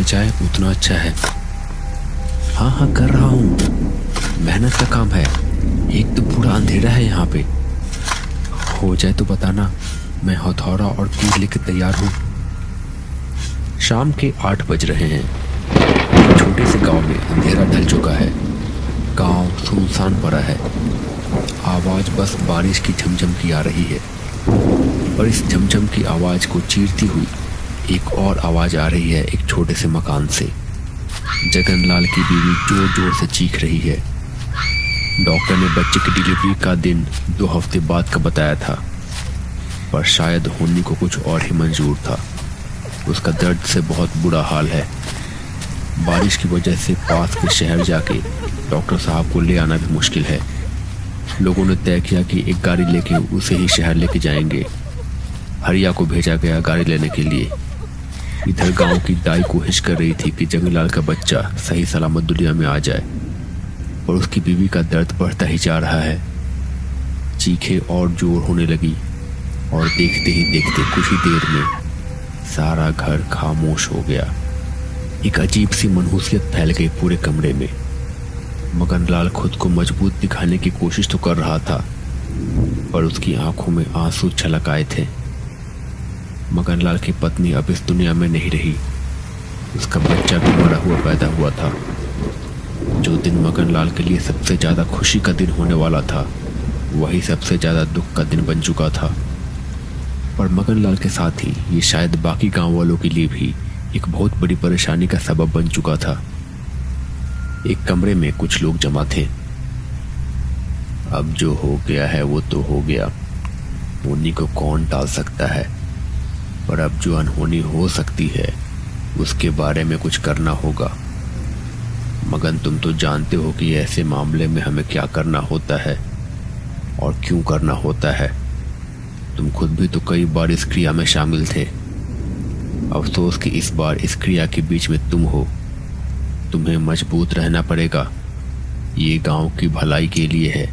चले जाए उतना अच्छा है। हाँ हाँ कर रहा हूँ, मेहनत का काम है। एक तो पूरा अंधेरा है यहाँ पे। हो जाए तो बताना, मैं हथौड़ा और तीर लेकर तैयार हूँ। शाम के 8 बज रहे हैं। एक छोटे से गांव में अंधेरा ढल चुका है। गांव सुनसान पड़ा है। आवाज बस बारिश की झमझम की आ रही है। और इस झमझम की आवाज को चीरती हुई एक और आवाज आ रही है एक छोटे से मकान से। जगनलाल की बीवी जोर जोर से चीख रही है। डॉक्टर ने बच्चे की डिलीवरी का दिन 2 हफ्ते बाद का बताया था, पर शायद होनी को कुछ और ही मंजूर था। उसका दर्द से बहुत बुरा हाल है। बारिश की वजह से पास के शहर जाके डॉक्टर साहब को ले आना भी मुश्किल है। लोगों ने तय किया कि एक गाड़ी लेके उसे ही शहर लेके जाएंगे। हरिया को भेजा गया गाड़ी लेने के लिए। इधर गांव की दाई कोशिश कर रही थी कि जंगलाल का बच्चा सही सलामत दुनिया में आ जाए, और उसकी बीवी का दर्द बढ़ता ही जा रहा है। चीखें और जोर होने लगी, और देखते ही देखते कुछ ही देर में सारा घर खामोश हो गया। एक अजीब सी मनहूसियत फैल गई पूरे कमरे में। मगनलाल खुद को मजबूत दिखाने की कोशिश तो कर रहा था, पर उसकी आंखों में आंसू छलक आए थे। मगनलाल की पत्नी अब इस दुनिया में नहीं रही। उसका बच्चा भी मरा हुआ पैदा हुआ था। जो दिन मगनलाल के लिए सबसे ज्यादा खुशी का दिन होने वाला था, वही सबसे ज्यादा दुख का दिन बन चुका था। पर मगनलाल के साथ ही ये शायद बाकी गांव वालों के लिए भी एक बहुत बड़ी परेशानी का सबब बन चुका था। एक कमरे में कुछ लोग जमा थे। अब जो हो गया है वो तो हो गया, उन्हीं को कौन टाल सकता है। पर अब जो अनहोनी हो सकती है उसके बारे में कुछ करना होगा। मगन, तुम तो जानते हो कि ऐसे मामले में हमें क्या करना होता है और क्यों करना होता है। तुम खुद भी तो कई बार इस क्रिया में शामिल थे। अफसोस कि इस बार इस क्रिया के बीच में तुम हो। तुम्हें मजबूत रहना पड़ेगा। ये गांव की भलाई के लिए है।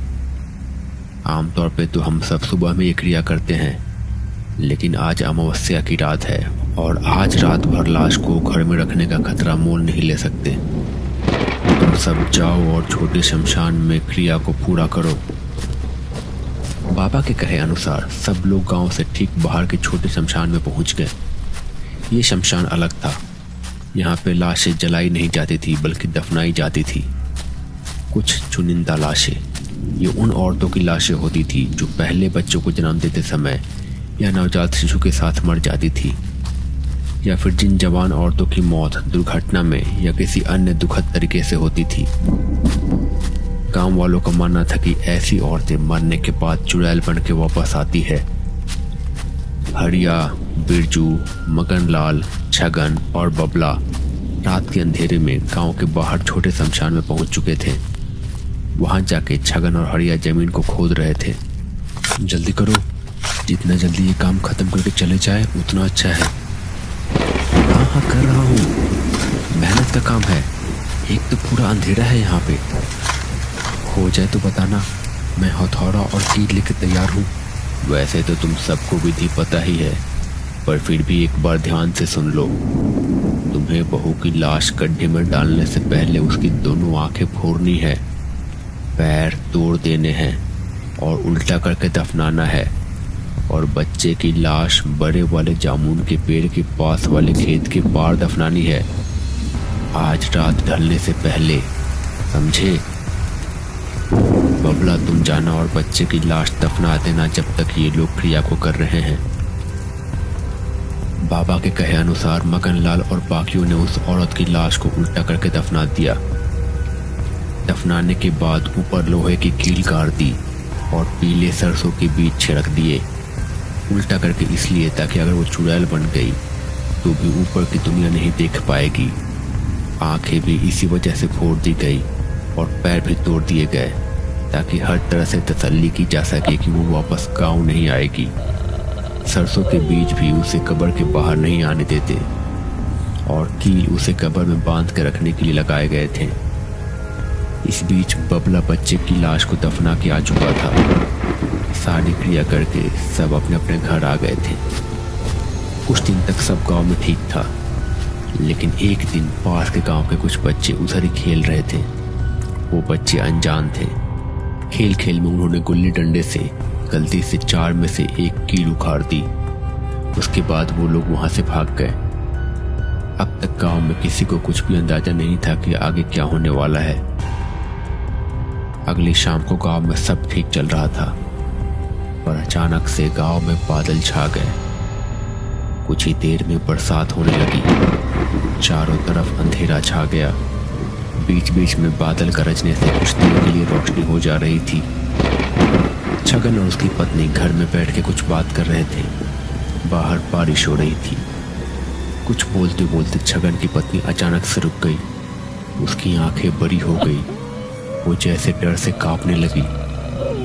आमतौर पे तो हम सब सुबह में ये क्रिया करते हैं, लेकिन आज अमावस्या की रात है और आज रात भर लाश को घर में रखने का खतरा मोल नहीं ले सकते। तुम सब जाओ और छोटे शमशान में क्रिया को पूरा करो। बाबा के कहे अनुसार सब लोग गांव से ठीक बाहर के छोटे शमशान में पहुंच गए। ये शमशान अलग था। यहाँ पे लाशें जलाई नहीं जाती थी, बल्कि दफनाई जाती थी। कुछ चुनिंदा लाशें, ये उन औरतों की लाशें होती थी जो पहले बच्चों को जन्म देते समय या नवजात शिशु के साथ मर जाती थी, या फिर जिन जवान औरतों की मौत दुर्घटना में या किसी अन्य दुखद तरीके से होती थी। गांव वालों का मानना था कि ऐसी औरतें मरने के बाद चुड़ैल बन के वापस आती है। हरिया, बिरजू, मगनलाल, छगन और बबला रात के अंधेरे में गांव के बाहर छोटे शमशान में पहुंच चुके थे। वहां जाके छगन और हरिया जमीन को खोद रहे थे। जल्दी करो, जितना जल्दी ये काम खत्म करके चले जाए उतना अच्छा है। हाँ हाँ कर रहा हूँ, मेहनत का काम है। एक तो पूरा अंधेरा है यहाँ पे। हो जाए तो बताना, मैं हथौड़ा और तीर लेकर तैयार हूँ। वैसे तो तुम सबको विधि पता ही है, पर फिर भी एक बार ध्यान से सुन लो। तुम्हें बहू की लाश गड्ढे में डालने से पहले उसकी दोनों आंखें फोड़नी है, पैर तोड़ देने हैं और उल्टा करके दफनाना है, और बच्चे की लाश बड़े वाले जामुन के पेड़ के पास वाले खेत के पार दफनानी है, आज रात ढलने से पहले, समझे? बबला, तुम जाना और बच्चे की लाश दफना देना जब तक ये लोग क्रिया को कर रहे हैं। बाबा के कहे अनुसार मगनलाल और बाकियों ने उस औरत की लाश को उल्टा करके दफना दिया। दफनाने के बाद ऊपर लोहे की कील गाड़ दी और पीले सरसों के बीज छिड़क दिए। उल्टा करके इसलिए ताकि अगर वो चुड़ैल बन गई तो भी ऊपर की दुनिया नहीं देख पाएगी। आंखें भी इसी वजह से फोड़ दी गई और पैर भी तोड़ दिए गए, ताकि हर तरह से तसल्ली की जा सके कि वो वापस गांव नहीं आएगी। सरसों के बीज भी उसे कब्र के बाहर नहीं आने देते, और कील उसे कब्र में बांध कर रखने के लिए लगाए गए थे। इस बीच बबला बच्चे की लाश को दफना के आ चुका था। सारी क्रिया करके सब अपने अपने घर आ गए थे। कुछ दिन तक सब गांव में ठीक था। लेकिन एक दिन पास के गांव के कुछ बच्चे उधर ही खेल रहे थे। वो बच्चे अनजान थे। खेल खेल में उन्होंने गुल्ली डंडे से गलती से 4 में से 1 कील उखाड़ दी। उसके बाद वो लोग वहां से भाग गए। अब तक गांव में किसी को कुछ भी अंदाजा नहीं था कि आगे क्या होने वाला है। अगली शाम को गांव में सब ठीक चल रहा था, पर अचानक से गांव में बादल छा गए। कुछ ही देर में बरसात होने लगी। चारों तरफ अंधेरा छा गया। बीच बीच में बादल गरजने से कुछ देर के लिए रोशनी हो जा रही थी। छगन और उसकी पत्नी घर में बैठ के कुछ बात कर रहे थे। बाहर बारिश हो रही थी। कुछ बोलते बोलते छगन की पत्नी अचानक से रुक गई। उसकी आंखें बड़ी हो गई। वो जैसे डर से कांपने लगी।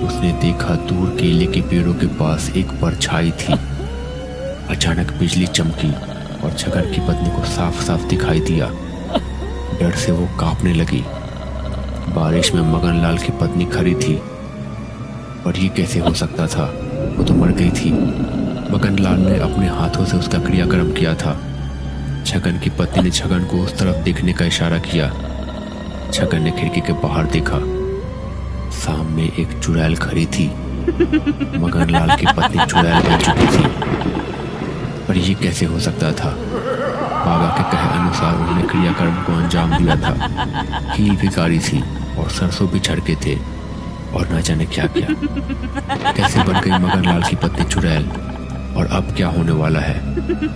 उसने देखा दूर केले के पेड़ों के पास एक परछाई थी। अचानक बिजली चमकी और छगन की पत्नी को साफ साफ दिखाई दिया। डर से वो कांपने लगी। बारिश में मगनलाल की पत्नी खड़ी थी, पर ये कैसे हो सकता था? वो तो मर गई थी। मगनलाल ने अपने हाथों से उसका क्रियाक्रम किया था। छगन की पत्नी ने छगन को उस तरफ देखने का इशारा किया। छगन ने खिड़की के बाहर देखा। सामने एक चुड़ैल खड़ी थी। मगनलाल की पत्नी चुड़ैल बन चुकी थी। पर यह कैसे हो सकता था? बाबा के कहे अनुसार उन्होंने क्रियाक्रम को अंजाम दिया था। कील भी गाड़ी थी और सरसों भी छड़के थे और न जाने क्या क्या। कैसे बन गई मगनलाल की पत्नी चुड़ैल? और अब क्या होने वाला है?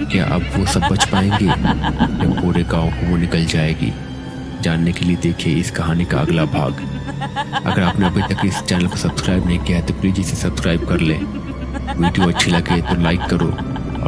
क्या अब वो सब बच पाएंगे या पूरे गांव को वो निकल जाएगी? जानने के लिए देखिए इस कहानी का अगला भाग। अगर आपने अभी तक इस चैनल को सब्सक्राइब नहीं किया है तो प्लीज इसे सब्सक्राइब कर लें। वीडियो अच्छी लगे तो लाइक करो